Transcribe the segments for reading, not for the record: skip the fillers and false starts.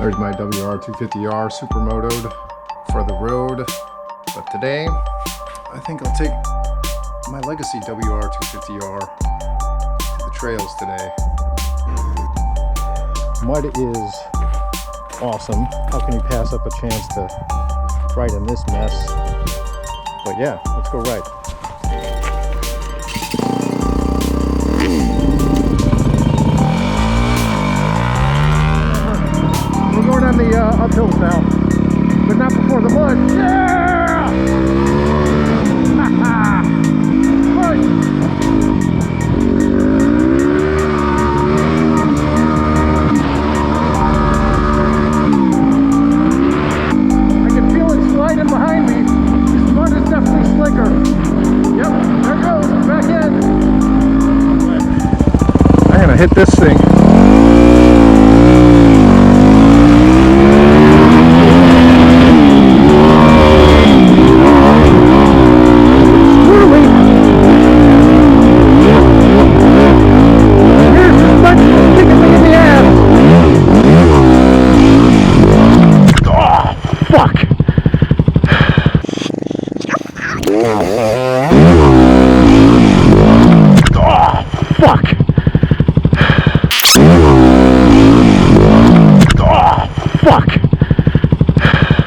There's my WR250R supermotoed for the road, but today I think I'll take my legacy WR250R to the trails today. Mud is awesome. How can you pass up a chance to ride in this mess? But yeah, let's go ride. We're going on the uphills now, but not before the mud. Yeah! Mud! I can feel it sliding behind me. This mud is definitely slicker. Yep, there it goes, back in. I'm gonna hit this thing.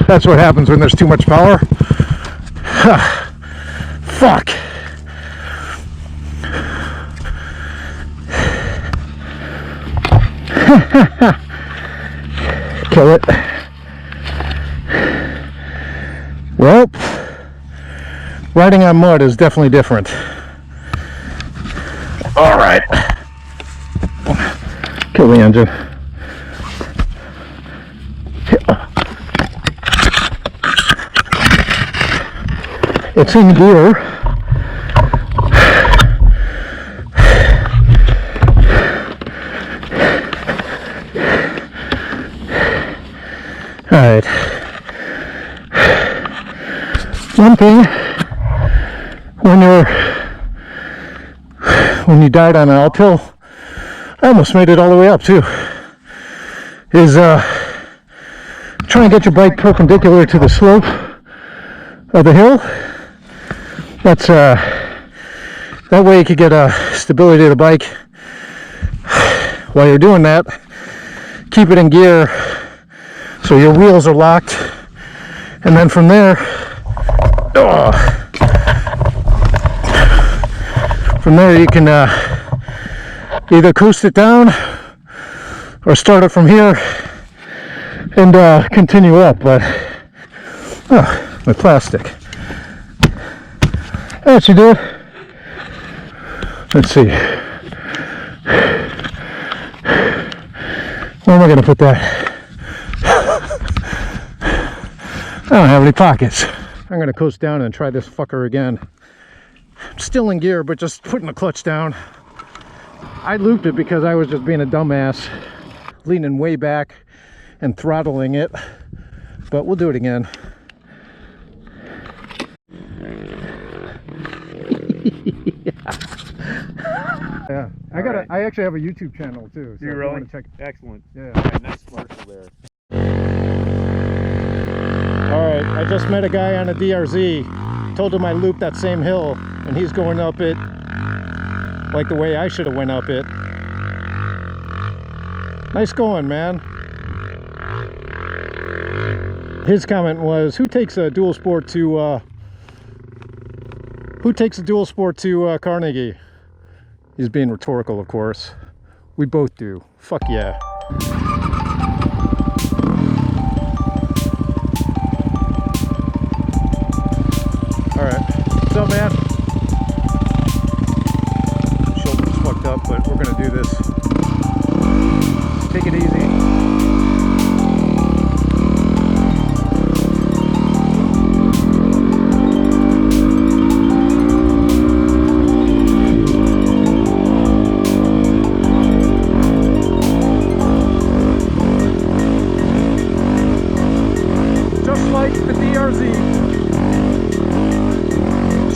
That's what happens when there's too much power. Fuck. Kill it. Well, riding on mud is definitely different. All right. Kill the engine. It's in gear. All right. One thing, when you died on an uphill, I almost made it all the way up too, is try and get your bike perpendicular to the slope of the hill. That's that way you could get a stability of the bike. While you're doing that, keep it in gear so your wheels are locked, and then from there, you can either coast it down or start it from here and continue up. But my plastic. That should do it. Let's see. Where am I going to put that? I don't have any pockets. I'm going to coast down and try this fucker again. I'm still in gear, but just putting the clutch down. I looped it because I was just being a dumbass, leaning way back and throttling it. But we'll do it again. Yeah, I actually have a YouTube channel too. So you really? Want to check. Excellent. Yeah. Nice commercial there. All right, I just met a guy on a DRZ. Told him I looped that same hill, and he's going up it like the way I should have went up it. Nice going, man. His comment was, "Who takes a dual sport to Carnegie?" He's being rhetorical, of course. We both do. Fuck yeah. Alright. What's up, man? Shoulder's fucked up, but we're gonna do this. Take it easy.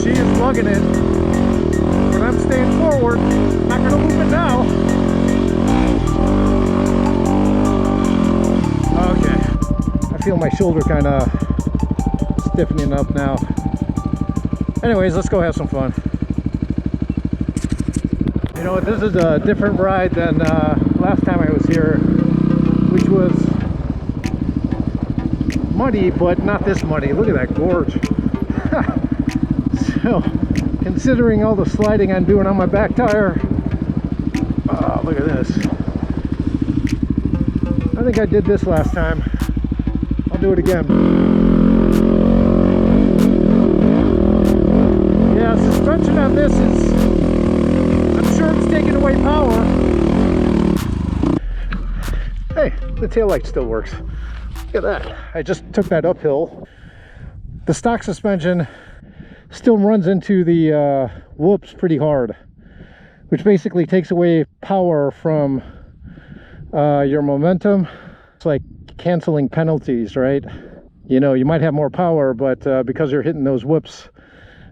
She is lugging it, but I'm staying forward. Not gonna move it now. feel my shoulder kind of stiffening up now. Anyways, let's go have some fun. You know what, this is a different ride than last time I was here, which was muddy, but not this muddy. Look at that gorge. So, considering all the sliding I'm doing on my back tire, oh, look at this. I think I did this last time. I'll do it again. Yeah, suspension on this is, I'm sure it's taking away power. Hey, the taillight still works. Look at that. I just took that uphill. The stock suspension still runs into the whoops pretty hard, which basically takes away power from your momentum. It's like canceling penalties, right? You know, you might have more power, but because you're hitting those whoops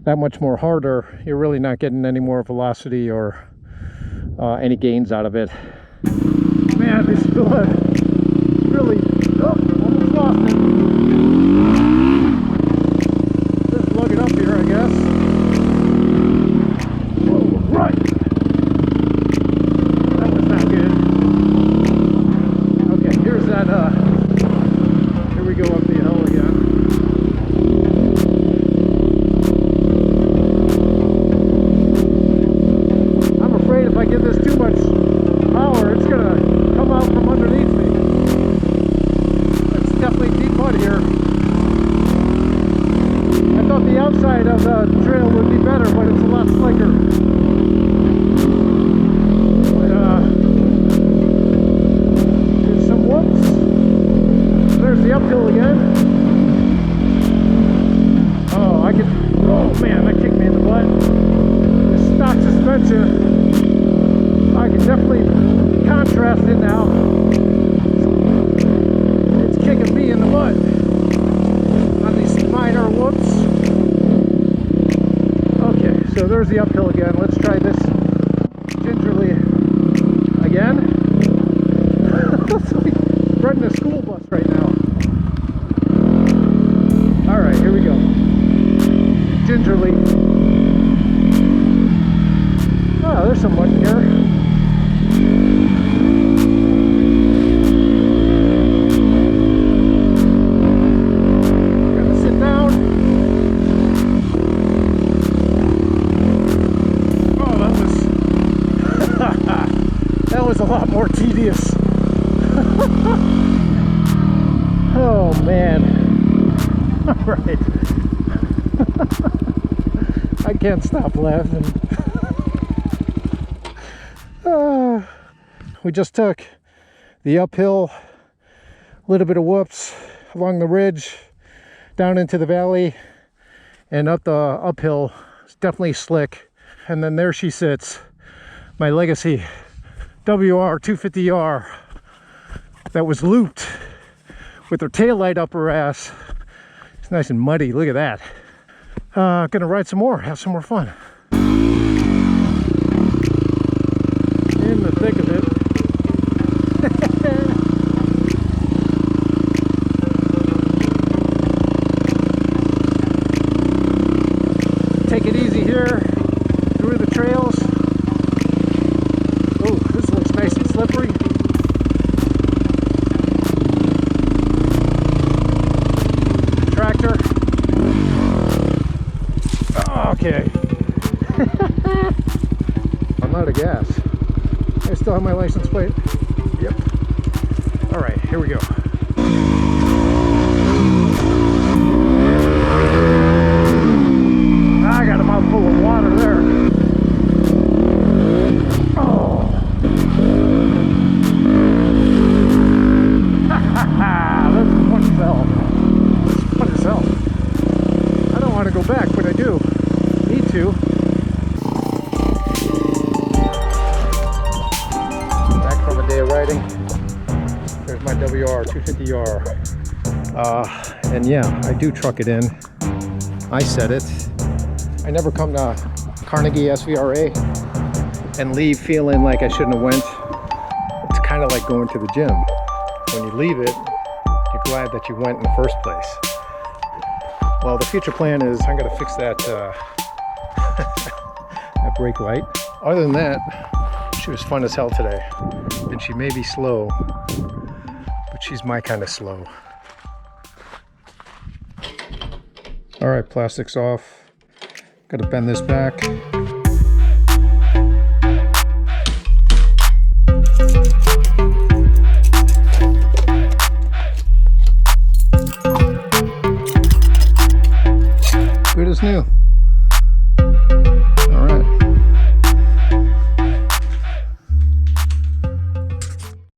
that much more harder, you're really not getting any more velocity or any gains out of it. Man, this is really, almost lost it. Just lug it up here, I guess. Whoa, right. That was not good. Okay, here's that, here we go up the hill again. I'm afraid if I give this too much power, it's gonna come out from underneath me. It's definitely deep mud here. I thought the outside of the trail would be better, but it's a lot slicker. There's some whoops. There's the uphill again. Oh man, that kicked me in the butt. The stock suspension, I can definitely contrast it now. It's kicking me in the butt on these minor whoops. Okay, so there's the uphill again. Let's try this gingerly again. It's like running a school bus right now. Alright, here we go. Gingerly. Oh, there's some mud here. A lot more tedious. Oh man. Alright. I can't stop laughing. We just took the uphill, a little bit of whoops along the ridge, down into the valley, and up the uphill. It's definitely slick. And then there she sits, my legacy WR250R that was looped with her taillight up her ass. It's nice and muddy. Look at that. Gonna ride some more, have some more fun. In the thick of it. Take it easy here through the trails. Oh, this looks nice and slippery. Tractor. Okay. I'm out of gas. I still have my license plate. Yep. All right, here we go. I got a mouthful of water there. Oh. That's fun as hell. That's fun as hell. I don't want to go back, but I do. Need to. Back from a day of riding. There's my WR250R. And yeah, I do truck it in. I said it. I never come to Carnegie SVRA and leave feeling like I shouldn't have went. It's kind of like going to the gym. When you leave it, you're glad that you went in the first place. Well, the future plan is I'm gonna fix that that brake light. Other than that, she was fun as hell today. And she may be slow, but she's my kind of slow. All right, plastic's off. Gotta bend this back. Good as new.